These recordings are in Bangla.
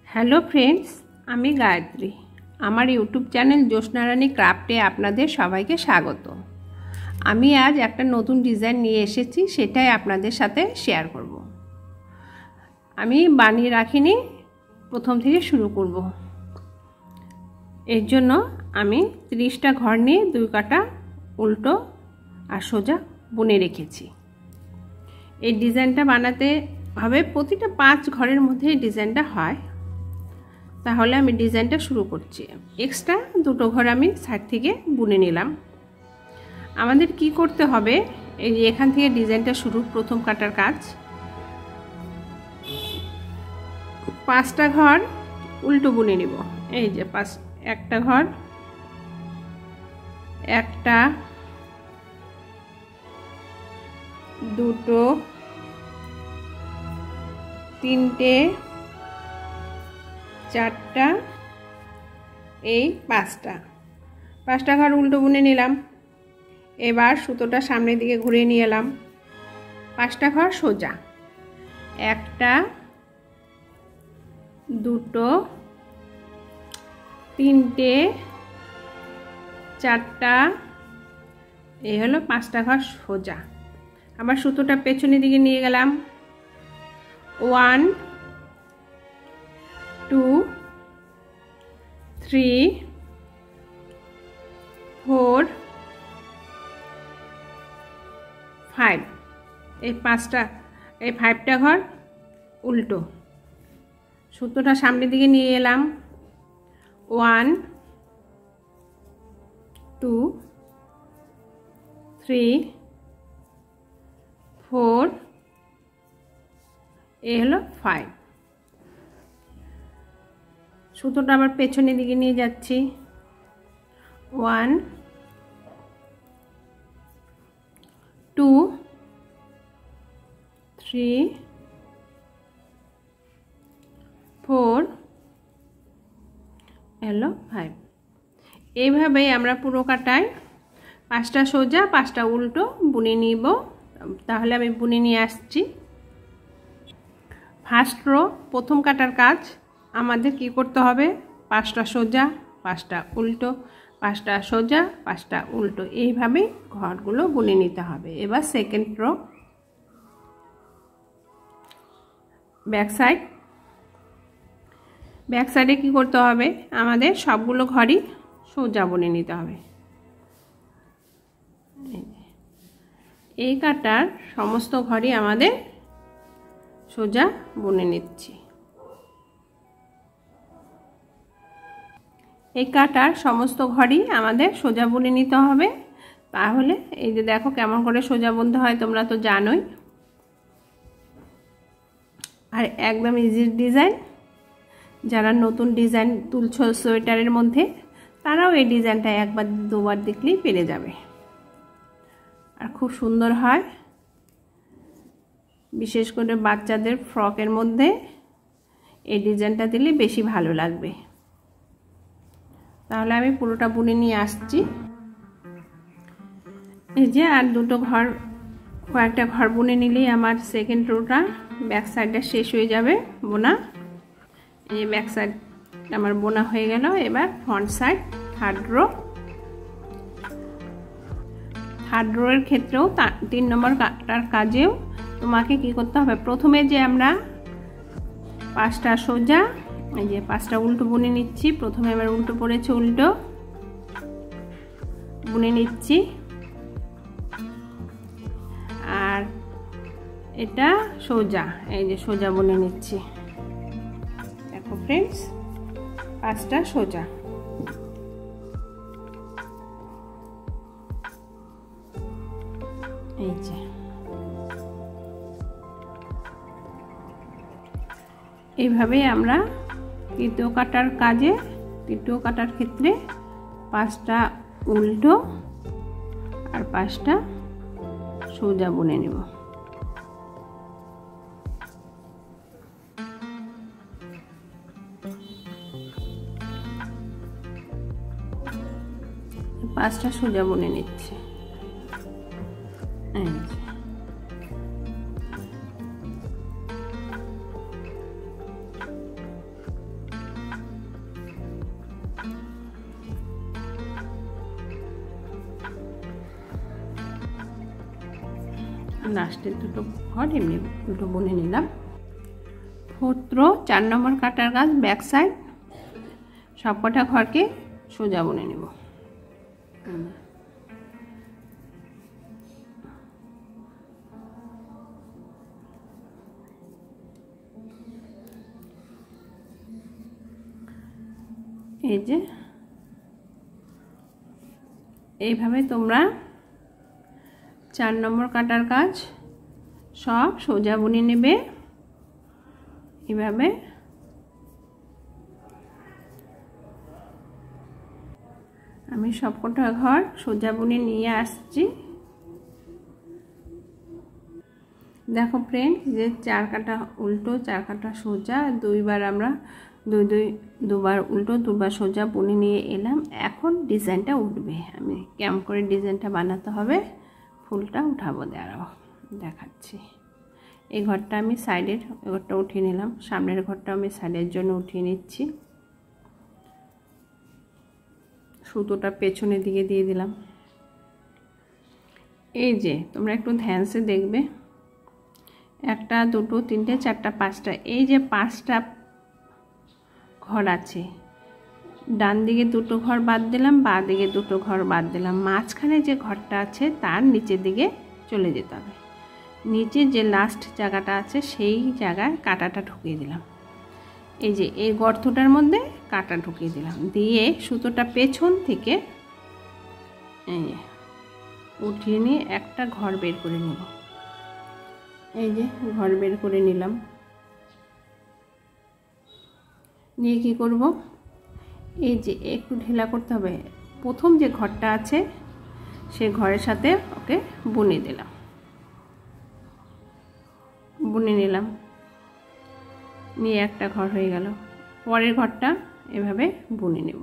হ্যালো ফ্রেন্ডস, আমি গায়ত্রী। আমার ইউটিউব চ্যানেল জ্যোৎস্না রানী ক্রাফটে আপনাদের সবাইকে স্বাগত। আমি আজ একটা নতুন ডিজাইন নিয়ে এসেছি, সেটাই আপনাদের সাথে শেয়ার করব। আমি বানিয়ে রাখিনি, প্রথম থেকে শুরু করব। এর জন্য আমি 30টা ঘর নিয়ে 2 কাটা উল্টো আর সোজা বুনে রেখেছি। এই ডিজাইনটা বানাতে হবে প্রতিটা 5 ঘরের মধ্যে এই ডিজাইনটা হয়। তাহলে আমি ডিজাইনটা শুরু করছি। এক্সট্রা 2টো ঘর আমি সাইড থেকে বুনে নিলাম। আমাদের কি করতে হবে, এই যে এখান থেকে ডিজাইনটা শুরু, প্রথম কাটার কাজ। 5টা ঘর উল্টো বুনে নিব। এই যে একটা ঘর, একটা, দুটো, তিনটে, 4টা, এই 5টা ঘর উল্টো বুনে নিলাম। এবার সুতোটা সামনের দিকে ঘুরিয়ে নিয়ে এলাম। 5টা ঘর সোজা, একটা, দুটো, তিনটে, 4টা, এই হলো 5টা ঘর সোজা। আবার সুতোটা পেছনের দিকে নিয়ে গেলাম। 1 2 3 4 5, এই 5টা ঘর উল্টো। সুতোটা সামনের দিকে নিয়ে এলাম। 1 2 3 4, এই হলো 5। সুতোটা আবার পেছনের দিকে নিয়ে যাচ্ছি। 1 2 3 4, হলো 5। এইভাবেই আমরা পুরো কাটায় 5টা সোজা 5টা উল্টো বুনে নিব। তাহলে আমি বুনে নিয়ে আসছি। ফার্স্ট রো, প্রথম কাটার কাজ আমাদের কি করতে হবে, 5টা সোজা 5টা উল্টো, 5টা সোজা 5টা উল্টো, এইভাবেই ঘরগুলো বুনে নিতে হবে। এবার সেকেন্ড রো, ব্যাক সাইডে কি করতে হবে, আমাদের সবগুলো ঘরই সোজা বুনে নিতে হবে। এই কাটার সমস্ত ঘরই আমাদের সোজা বুনে নিচ্ছি। এই কাটার সমস্ত ঘরই আমাদের সোজা বুনে নিতে হবে। তাহলে এই যে দেখো কেমন করে সোজা বুনতে হয়, তোমরা তো জানোই। আর একদম ইজি ডিজাইন। যারা নতুন ডিজাইন তুলছো সোয়েটারের মধ্যে, তারাও এই ডিজাইনটা একবার দুবার দেখলেই পেরে যাবে। আর খুব সুন্দর হয়, বিশেষ করে বাচ্চাদের ফ্রকের মধ্যে এই ডিজাইনটা দিলে বেশি ভালো লাগবে। তাহলে আমি পুরোটা বুনে নিয়ে আসছি। এই যে আর কয়েকটা ঘর বুনে নিলেই আমার সেকেন্ড রোটা ব্যাক সাইডটা শেষ হয়ে যাবে বোনা। এই ব্যাক সাইড আমার বোনা হয়ে গেল। এবার ফ্রন্ট সাইড, থার্ড রো এর ক্ষেত্রেও 3 নম্বর কাটার কাজেও তোমাকে কি করতে হবে, প্রথমে যে আমরা 5টা সোজা, এই যে 5টা উল্টো বুনে নিচ্ছি। প্রথমে আবার উল্টো পড়েছে, উল্টো বুনে নিচ্ছি। আর এটা সোজা, এই যে সোজা বুনে নিচ্ছি। দেখো ফ্রেন্ডস, 5টা সোজা। এই যে এইভাবেই আমরা তৃতীয় কাটার ক্ষেত্রে 5টা উল্টো আর 5টা সোজা বুনে নেব। পাঁচটা সোজা বুনে নিচ্ছি। লাস্টের দুটো ঘর এমনি উল্টো বুনে নিলাম। 4th রো 4 নম্বর কাটার কাজ ব্যাক সাইড সবকটা ঘরকে সোজা বুনে নেব। এই যে এইভাবে তোমরা 4 নম্বর কাটার কাজ সব সোজা বুনে নেবে। এইভাবে আমি সবকটা ঘর সোজা বুনে নিয়ে আসছি। দেখো ফ্রেন্ড, যে 4 কাটা উল্টো 4 কাটা সোজা, দুইবার আমরা দুবার উল্টো দুবার সোজা বুনে নিয়ে এলাম। এখন ডিজাইনটা উঠবে। আমি কেমন করে ডিজাইনটা বানাতে হবে ফুলটা উঠাবো, দাঁড়াও দেখাচ্ছি। এই ঘরটা আমি সাইডের ঘরটা উঠিয়ে নিলাম, সামনের ঘরটা আমি সাইডের জন্য উঠিয়ে নিচ্ছি। সুতোটা পেছনের দিকে দিয়ে দিলাম। এই যে তোমরা একটু ধ্যানসে দেখবে, 1 2 3 4 5টা, এই যে 5টা ঘর আছে, ডান দিকে 2টো ঘর বাদ দিলাম, বাঁ দিকে 2টো ঘর বাদ দিলাম। মাঝখানে যে ঘরটা আছে তার নিচের দিকে চলে যেতে হবে। নিচে যে লাস্ট জায়গাটা আছে সেই জায়গায় কাঁটাটা ঢুকিয়ে দিলাম। এই যে এই গর্তটার মধ্যে কাঁটা ঢুকিয়ে দিলাম, দিয়ে সুতোটা পেছন থেকে এই উঠিয়ে নিয়ে একটা ঘর বের করে নেব। এই যে ঘর বের করে নিলাম। নিয়ে কি করব, এই যে একটু ঢিলা করতে হবে। প্রথম যে ঘরটা আছে সেই ঘরের সাথে ওকে বুনে দিলাম, বুনে নিলাম, নিয়ে একটা ঘর হয়ে গেল। পরের ঘরটা এভাবে বুনে নেব।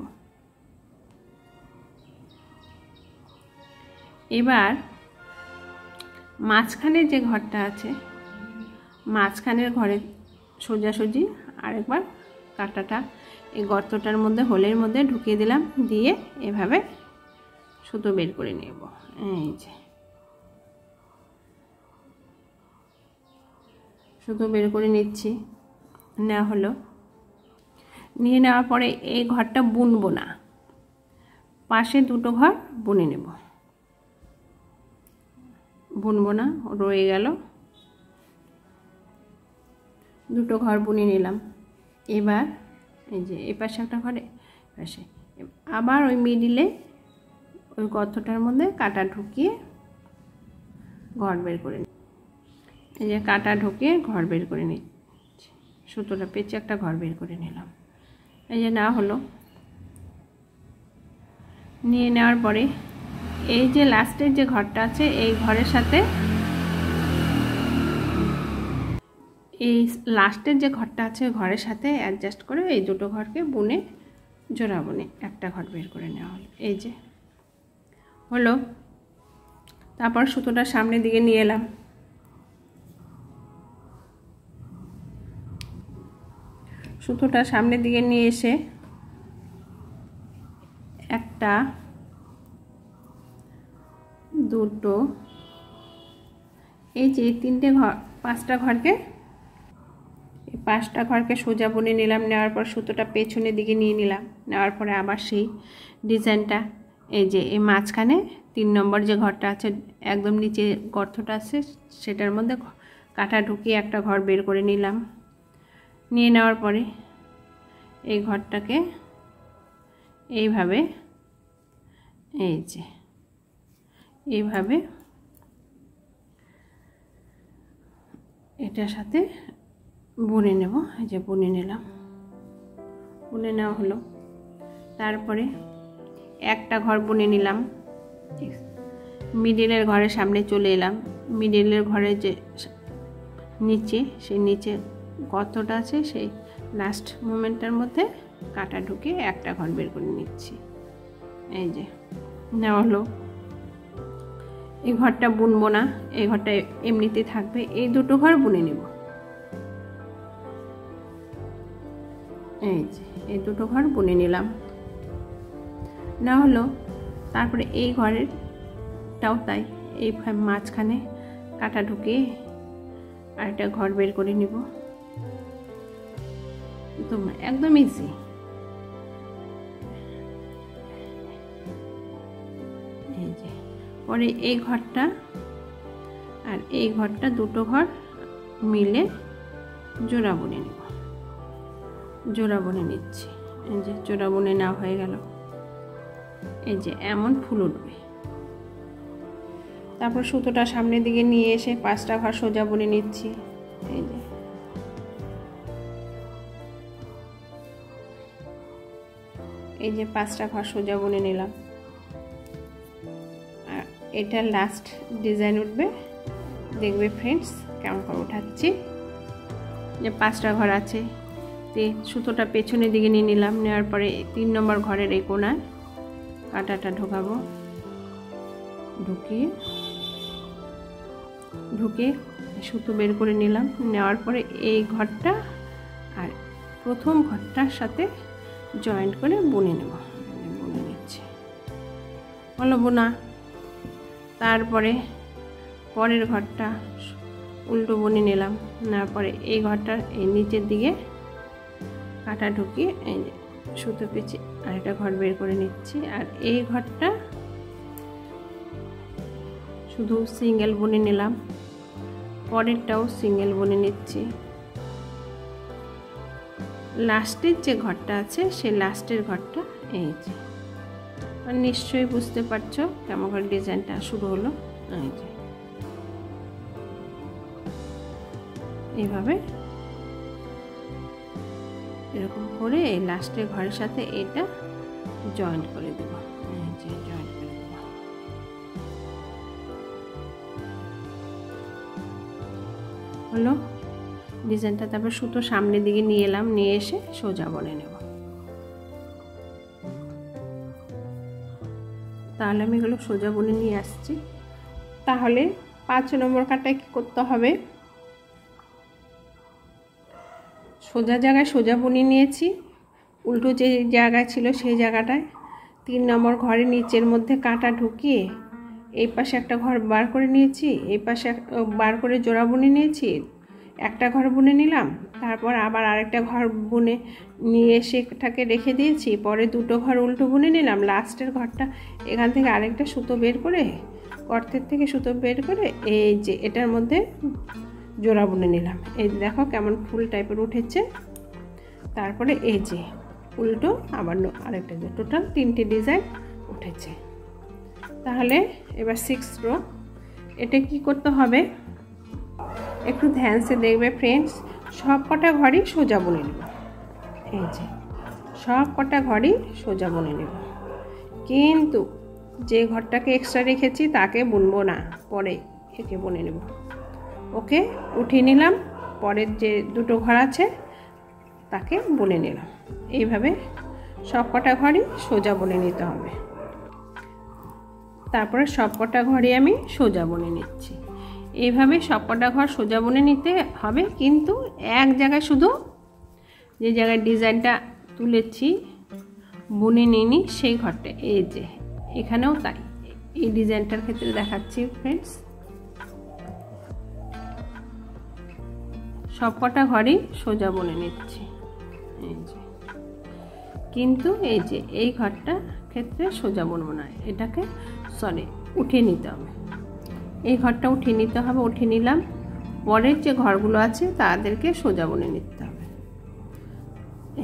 এবার মাঝখানে যে ঘরটা আছে, মাঝখানের ঘরে সোজাসুজি আরেকবার কাঁটাটা এই গর্তটার মধ্যে হোলের মধ্যে ঢুকিয়ে দিলাম, দিয়ে এভাবে সুতো বের করে নেব। এই যে সুতো বের করে নিচ্ছি, নেওয়া হলো। নিয়ে নেওয়ার পরে এই ঘরটা বুনবো না, পাশে 2টো ঘর বুনে নেব। বুনবো না, রয়ে গেল। 2টো ঘর বুনে নিলাম। এবার এই যে এই পাশে একটা ঘরে পাশে আবার ওই মিডিলে ওই গর্তটার মধ্যে কাঁটা ঢুকিয়ে ঘর বের করে নিই। এই যে কাঁটা ঢুকিয়ে ঘর বের করে নিচ্ছি, সুতোটা পেঁচে একটা ঘর বের করে নিলাম। এই যে নেওয়া হলো। নিয়ে নেওয়ার পরে এই যে লাস্টের যে ঘরটা আছে এই ঘরের সাথে এই লাস্টের যে ঘরটা আছে ঘরের সাথে অ্যাডজাস্ট করে এই 2টো ঘরকে বুনে জোড়া বুনে একটা ঘর বের করে নেওয়া হলো। এই যে হলো। তারপর সুতোটা সামনের দিকে নিয়ে এলাম। সুতোটা সামনের দিকে নিয়ে এসে 1 2 এই যে 3টে ঘর 5টা ঘরকে এই 5টা ঘরকে সোজা বুনে নিলাম। নেওয়ার পর সুতোটা পেছনের দিকে নিয়ে নিলাম। নেওয়ার পরে আবার সেই ডিজাইনটা এই যে এই মাঝখানে 3 নম্বর যে ঘরটা আছে একদম নিচে গর্তটা আছে সেটার মধ্যে কাঁটা ঢুকিয়ে একটা ঘর বের করে নিলাম। নিয়ে নেওয়ার পরে এই ঘরটাকে এইভাবে এই যে এইভাবে এটার সাথে বুনে নেব। এই যে বুনে নিলাম, বুনে নেওয়া হলো। তারপরে একটা ঘর বুনে নিলাম, মিডিলের ঘরের সামনে চলে এলাম। মিডিলের ঘরের যে নিচে সেই নিচে গর্তটা আছে সেই লাস্ট মোমেন্টটার মধ্যে কাঁটা ঢুকে একটা ঘর বের করে নিচ্ছি। এই যে নেওয়া হলো। এই ঘরটা বুনবো না, এই ঘরটা এমনিতে থাকবে। এই 2টো ঘর বুনে নেব। এই যে এই 2টো ঘর বুনে নিলাম, না হলো। তারপরে এই ঘরেরটাও তাই, এই মাঝখানে কাটা ঢুকিয়ে আরেকটা ঘর বের করে নিব। তো একদম ইজি। এই যে পরে এই ঘরটা আর এই ঘরটা দুটো ঘর মিলে জোড়া বুনে নেব। জোড়া বুনে নিচ্ছি। এই যে জোড়া বুনে নেওয়া হয়ে গেল। এই যে এমন ফুল উঠবে। তারপর সুতোটা সামনের দিকে নিয়ে এসে 5টা ঘর সোজা বুনে নিচ্ছি। এই যে 5টা ঘর সোজা বুনে নিলাম। আর এটা লাস্ট ডিজাইন উঠবে, দেখবে ফ্রেন্ডস কেমন করে উঠাচ্ছি। যে 5টা ঘর আছে, সুতোটা পেছনের দিকে নিয়ে নিলাম। নেওয়ার পরে 3 নম্বর ঘরের এই কোণায় কাঁটাটা ঢোকাবো। ঢুকে সুতো বের করে নিলাম। নেওয়ার পরে এই ঘরটা আর প্রথম ঘরটার সাথে জয়েন্ট করে বুনে নেব। বুনে নিচ্ছি, হলো বোনা। তারপরে পরের ঘরটা উল্টো বুনে নিলাম। নেওয়ার পরে এই ঘরটার এই নিচের দিকে কাঁটা ঢুকিয়ে এই সুতো পেঁচে আরেকটা ঘর বের করে নিচ্ছি। আর এই ঘরটা শুধু সিঙ্গেল বুনে নিলাম। পরেরটাও সিঙ্গেল বুনে নিচ্ছি। লাস্টের যে ঘরটা আছে সেই লাস্টের ঘরটা এই যে, নিশ্চয়ই বুঝতে পারছো কেমন করে ডিজাইনটা শুরু হলো। এই যে এইভাবে এরকম করে এই লাস্টের ঘরের সাথে এটা জয়েন্ট করে দেব। এই যে জয়েন্ট করে দেব। হলো ডিজাইনটা। তারপর সুতো সামনের দিকে নিয়ে এলাম, নিয়ে এসে সোজা বুনে নেব। তাহলে আমি এগুলো সোজা বুনে নিয়ে আসছি। তাহলে 5 নম্বর কাটায় কি করতে হবে, সোজা জায়গায় সোজা বুনে নিয়েছি। উল্টো যে জায়গায় ছিল সেই জায়গাটায় 3 নম্বর ঘরের নিচের মধ্যে কাঁটা ঢুকিয়ে এই পাশে একটা ঘর বার করে নিয়েছি, এই পাশে বার করে জোড়া বুনে নিয়েছি। একটা ঘর বুনে নিলাম, তারপর আবার আরেকটা ঘর বুনে নিয়ে সেটাকে রেখে দিয়েছি। পরে 2টো ঘর উল্টো বুনে নিলাম। লাস্টের ঘরটা এখান থেকে আরেকটা সুতো বের করে, গর্তের থেকে সুতো বের করে এই যে এটার মধ্যে জোড়া বুনে নিলাম। এই দেখো কেমন ফুল টাইপের উঠেছে। তারপরে এই যে উল্টো আবার আরেকটা, টোটাল 3টে ডিজাইন উঠেছে। তাহলে এবার 6 রো। এটা কি করতে হবে একটু ধ্যান সে দেখবে ফ্রেন্ডস। সব কটা ঘরই সোজা বুনে নেব। এই যে সব কটা ঘরই সোজা বুনে নেব, কিন্তু যে ঘরটাকে এক্সট্রা রেখেছি তাকে বুনবো না, পরে একে বুনে নেব। ওকে উঠিয়ে নিলাম। পরের যে 2টো ঘর আছে তাকে বুনে নিলাম। এইভাবে সব কটা ঘরই সোজা বুনে নিতে হবে। তারপরে সব কটা ঘরই আমি সোজা বুনে নিচ্ছি। এইভাবে সব কটা ঘর সোজা বুনে নিতে হবে, কিন্তু এক জায়গায় শুধু যে জায়গায় ডিজাইনটা তুলেছি বুনে নিইনি সেই ঘরটা। এই যে এখানেও তাই। এই ডিজাইনটার ক্ষেত্রে দেখাচ্ছি ফ্রেন্ডস, সব কটা ঘরই সোজা বুনে নিচ্ছি। এই যে কিন্তু এই যে এই ঘরটা ক্ষেত্রে সোজা বুনবো না, এটাকে উঠিয়ে নিতে হবে। এই ঘরটা উঠিয়ে নিতে হবে। উঠিয়ে নিলাম। পরের যে ঘরগুলো আছে তাদেরকে সোজা বুনে নিতে হবে।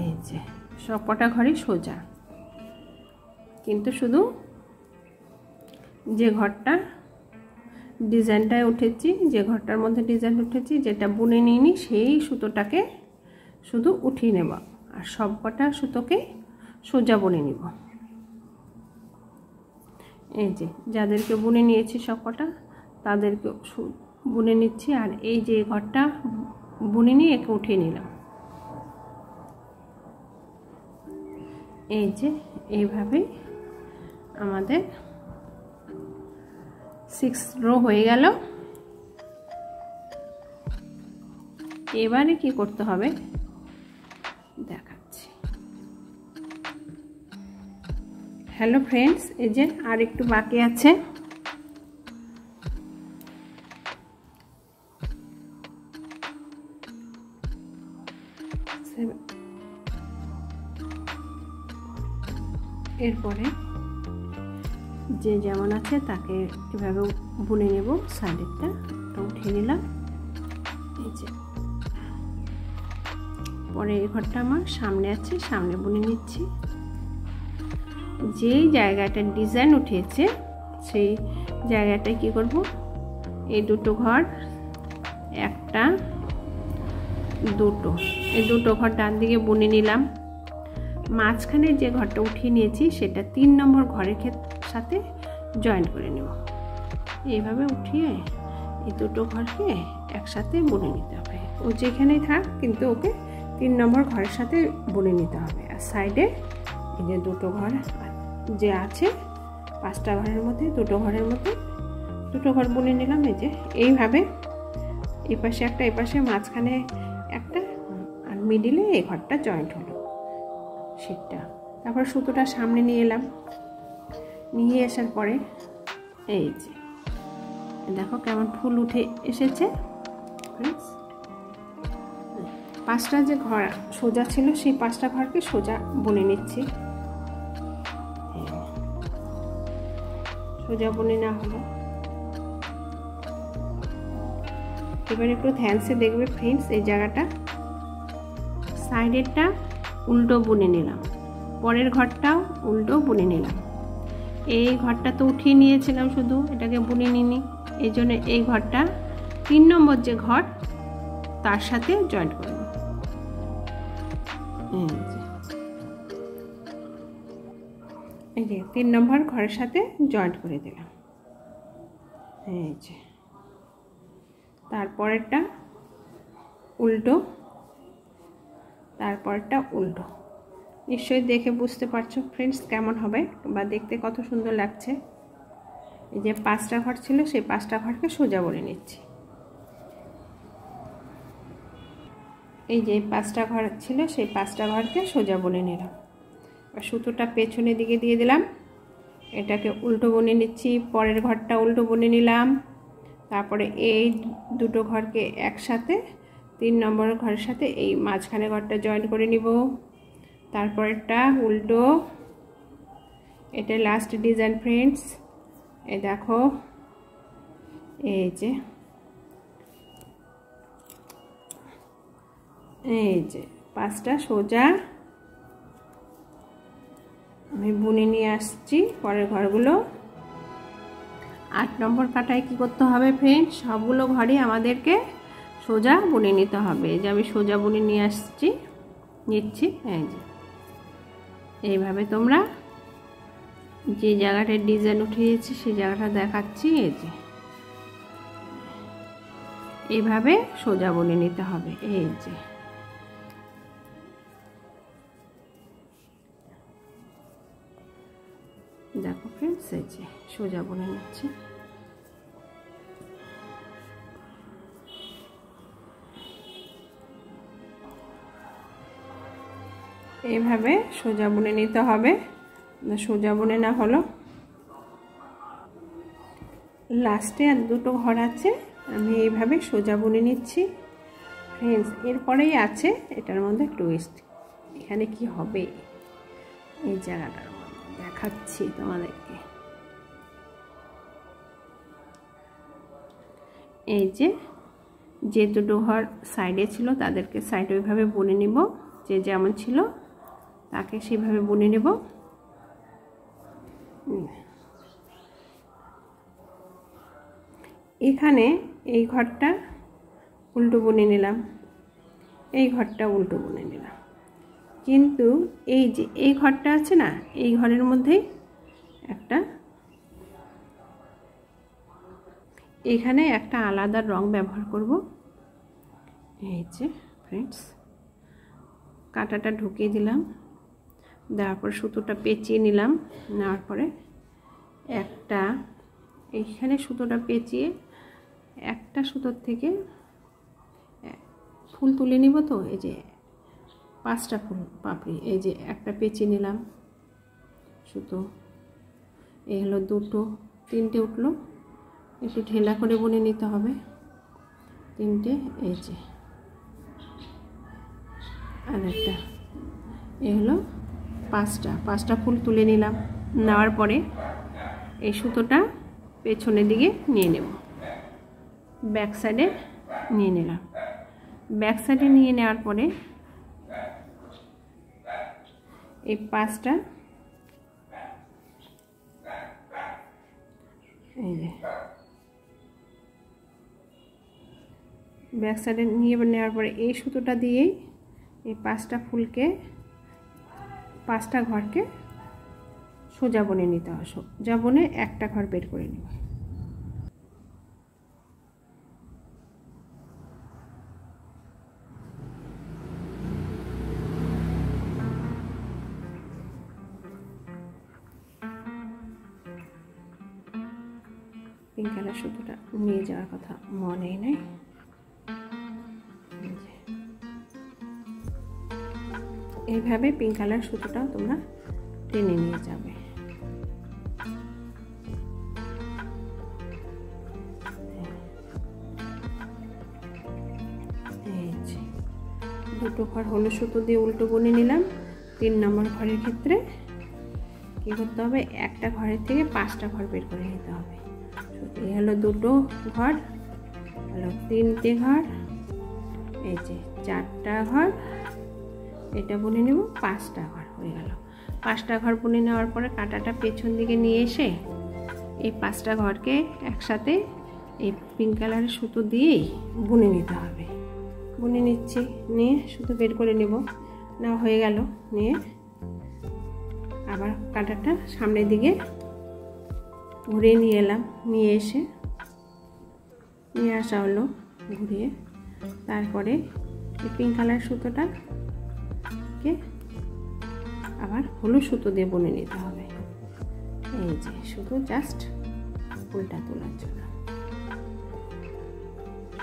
এই যে সব কটা ঘরই সোজা, কিন্তু শুধু যে ঘরটা ডিজাইনটায় উঠেছি, যে ঘরটার মধ্যে ডিজাইন উঠেছি, যেটা বুনে নিইনি সেই সুতোটাকে শুধু উঠিয়ে নেব, আর সব কটা সুতোকে সোজা বুনে নিব। এই যে যাদেরকে বুনে নিয়েছি সব কটা তাদেরকে বুনে নিচ্ছি। আর এই যে ঘরটা বুনে নিয়ে একে উঠিয়ে নিলাম। এই যে এইভাবে আমাদের 6 রো হয়ে গেল। এবারে কি করতে হবে দেখাচ্ছি। হ্যালো ফ্রেন্ডস, এই যে আর একটু বাকি আছে। এরপরে যে যেমন আছে তাকে এভাবে বুনে নেব। সাইডেরটা উঠিয়ে নিলাম। এই যে পরে এই ঘরটা আমার সামনে আছে, সামনে বুনে নিচ্ছি। যেই জায়গাটা ডিজাইন উঠিয়েছে সেই জায়গাটায় কি করব, এই দুটো ঘর, একটা দুটো, এই দুটো ঘর ডান দিকে বুনে নিলাম। মাঝখানে যে ঘরটা উঠিয়ে নিয়েছি সেটা 3 নম্বর ঘরের সাথে জয়েন করে নেব। এইভাবে উঠিয়ে এই দুটো ঘরকে একসাথে বুনে নিতে হবে। ও যেখানেই থাক কিন্তু ওকে 3 নম্বর ঘরের সাথে বুনে নিতে হবে। আর সাইডে এই যে দুটো ঘর যে আছে, 5টা ঘরের মধ্যে দুটো ঘরের মধ্যে দুটো ঘর বুনে নিলাম। এই যে এইভাবে এই পাশে একটা, এই পাশে মাঝখানে একটা, আর মিডিলে এই ঘরটা জয়েন্ট হলো শীটটা। তারপর সুতোটা সামনে নিয়ে এলাম। নিয়ে আসার পরে এই যে দেখো কেমন ফুল উঠে এসেছে। 5টা যে ঘর সোজা ছিল সেই 5টা ঘরকে সোজা বুনে নিচ্ছি। সোজা বুনে না হলো। এবার একটু ধ্যানসে দেখবে ফ্রেন্ডস, এই জায়গাটা সাইডেরটা উল্টো বুনে নিলাম, পরের ঘরটাও উল্টো বুনে নিলাম। এই ঘরটা তো উঠিয়ে নিয়েছিলাম, শুধু এটাকে বুনে নিইনি। এই জন্য এই ঘরটা 3 নম্বর যে ঘর তার সাথে জয়েন্ট করব। এই যে 3 নম্বর ঘরের সাথে জয়েন্ট করে দিলাম। এই যে তারপরেরটা উল্টো, তারপরটা উল্টো। নিশ্চয়ই দেখে বুঝতে পারছো ফ্রেন্ডস কেমন হবে বা দেখতে কত সুন্দর লাগছে। এই যে 5টা ঘর ছিল সেই 5টা ঘরকে সোজা বুনে নিচ্ছি। এই যে 5টা ঘর ছিল সেই 5টা ঘরকে সোজা বুনে নিলাম। আর সুতোটা পেছনের দিকে দিয়ে দিলাম, এটাকে উল্টো বুনে নিচ্ছি। পরের ঘরটা উল্টো বুনে নিলাম। তারপরে এই দুটো ঘরকে একসাথে 3 নম্বর ঘরের সাথে এই মাঝখানে ঘরটা জয়েন করে নিব। তারপরেরটা উল্টো। এটা লাস্ট ডিজাইন ফ্রেন্ডস। এই দেখো, এই যে এই যে 5টা সোজা আমি বুনে নিয়ে আসছি। পরের ঘরগুলো 8 নম্বর কাটায় কি করতে হবে ফ্রেন্ডস, সবগুলো ঘরই আমাদেরকে সোজা বুনে নিতে হবে। এই যে আমি সোজা বুনে নিয়ে নিচ্ছি। এই যে এইভাবে তোমরা যে জায়গাটায় ডিজাইন উঠিয়েছি সেই জায়গাটা দেখাচ্ছি। এই যে এইভাবে সোজা বুনে নিতে হবে। এই যে দেখো ফ্রেন্ডস, এই যে সোজা বুনে নিচ্ছি। এইভাবে সোজা বুনে নিতে হবে। সোজা বুনে না হলো লাস্টে আর দুটো ঘর আছে, আমি এইভাবে সোজা বুনে নিচ্ছি ফ্রেন্ডস। এরপরেই আছে এটার মধ্যে টুইস্ট। এখানে কি হবে এই জায়গাটার মধ্যে দেখাচ্ছি তোমাদেরকে। এই যে দুটো ঘর সাইডে ছিল তাদেরকে সাইডে ওইভাবে বুনে নিব। যে যেমন ছিল তাকে সেভাবে বুনে নেব। এখানে এই ঘরটা উল্টো বুনে নিলাম, এই ঘরটা উল্টো বুনে নিলাম। কিন্তু এই যে এই ঘরটা আছে না, এই ঘরের মধ্যেই একটা, এখানে একটা আলাদা রং ব্যবহার করব। এই যে ফ্রেন্ডস, কাঁটাটা ঢুকিয়ে দিলাম, দেওয়ার পর সুতোটা পেঁচিয়ে নিলাম। নেওয়ার পরে একটা এইখানে সুতোটা পেঁচিয়ে একটা সুতোর থেকে ফুল তুলে নিব। তো এই যে 5টা ফুল পাপড়ি, এই যে একটা পেঁচিয়ে নিলাম সুতো। এই হলো দুটো, 3টে উঠলো। একটু ঢেলা করে বুনে নিতে হবে 3টে। এই যে আর একটা, এই হলো পাঁচটা ফুল তুলে নিলাম। নেওয়ার পরে এই সুতোটা পেছনের দিকে নিয়ে নেব, ব্যাক সাইডে নিয়ে নিলাম। ব্যাক সাইডে নিয়ে নেওয়ার পরে এই পাঁচটা এই যে ব্যাক সাইডে নিয়ে নেওয়ার পরে এই সুতোটা দিয়েই এই পাঁচটা ফুলকে, পাঁচটা ঘরকে সোজা বনে নিতে হবে। সোজা বনে একটা ঘর বের করে নেব। পিঙ্ক কালার সুতোটা নিয়ে যাওয়ার কথা মনেই নেই। এইভাবে পিঙ্ক কালার সুতোটা তোমরা টেনে নিয়ে যাবে। দুটো ঘর হলুদ সুতো দিয়ে উল্টো বুনে নিলাম। 3 নম্বর ঘরের ক্ষেত্রে কী করতে হবে, একটা ঘরের থেকে 5টা ঘর বের করে নিতে হবে। এই হলো দুটো ঘর, হলো 3টে ঘর, এই যে 4টা ঘর, এটা বুনে নেব 5টা ঘর হয়ে গেল। 5টা ঘর বুনে নেওয়ার পরে কাঁটাটা পেছন দিকে নিয়ে এসে এই 5টা ঘরকে একসাথে এই পিঙ্ক কালারের সুতো দিয়েই বুনে নিতে হবে। বুনে নিচ্ছি, নিয়ে সুতো বের করে নেব। না হয়ে গেল, নিয়ে আবার কাঁটাটা সামনের দিকে ঘুরিয়ে নিয়ে এলাম। নিয়ে আসা হলো ঘুরিয়ে, তারপরে এই পিঙ্ক কালার সুতোটাকে আবার হলুদ সুতো দিয়ে বুনে নিতে হবে। এই যে শুধু জাস্ট ফুলটা তোলার জন্য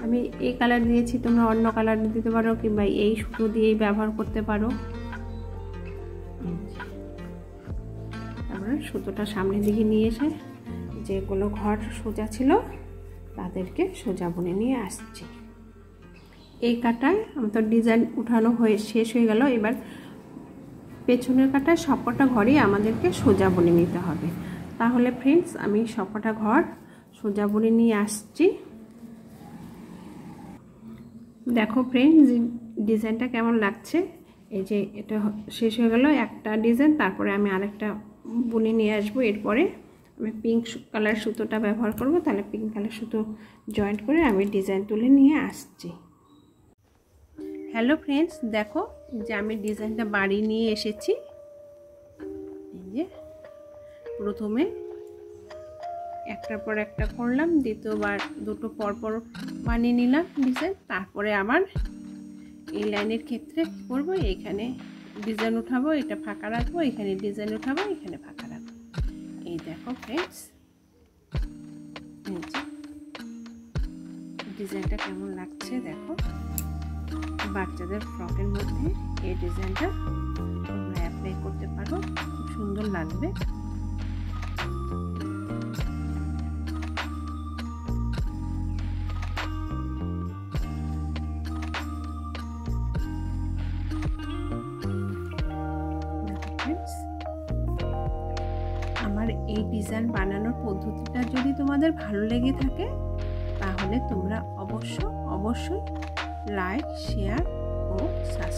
আমি এই কালার দিয়েছি, তোমরা অন্য কালার দিতে পারো কিংবা এই সুতো দিয়েই ব্যবহার করতে পারো। তারপরে সুতোটা সামনের দিকে নিয়ে এসে যেগুলো ঘর সোজা ছিল তাদেরকে সোজা বুনে নিয়ে আসছি। এই কাটায় আমার তো ডিজাইন উঠানো শেষ হয়ে গেল। এবার পেছনের কাটায় সবকটা ঘরই আমাদেরকে সোজা বুনে নিতে হবে। তাহলে ফ্রেন্ডস আমি সবকটা ঘর সোজা বুনে নিয়ে আসছি। দেখো ফ্রেন্ডস ডিজাইনটা কেমন লাগছে। এই যে এটা শেষ হয়ে গেল একটা ডিজাইন, তারপরে আমি আরেকটা বুনে নিয়ে আসবো। এরপরে আমি পিঙ্ক কালার সুতোটা ব্যবহার করব, তাহলে পিঙ্ক কালার সুতো জয়েন্ট করে আমি ডিজাইন তুলে নিয়ে আসছি। হ্যালো ফ্রেন্ডস, দেখো যে আমি ডিজাইনটা বাড়ি নিয়ে এসেছি। এই যে প্রথমে একটার পর একটা করলাম, দ্বিতীয়বার দুটো পরপর বানিয়ে নিলাম ডিজাইন। তারপরে আমার এই লাইনের ক্ষেত্রে কী করবো, এইখানে ডিজাইন উঠাবো, এটা ফাঁকা রাখবো, এখানে ডিজাইন উঠাবো, এখানে ফাঁকা রাখবো। এই দেখো ফ্রেন্ডস ডিজাইনটা কেমন লাগছে দেখো। বাচ্চাদের ফ্রকের মধ্যে এই ডিজাইনটা তোমরা অ্যাপ্লাই করতে পারো, খুব সুন্দর লাগবে। আমার এই ডিজাইন বানানোর পদ্ধতিটা যদি তোমাদের ভালো লেগে থাকে তাহলে তোমরা অবশ্যই লাইক, শেয়ার ও সাবস্ক্রাইব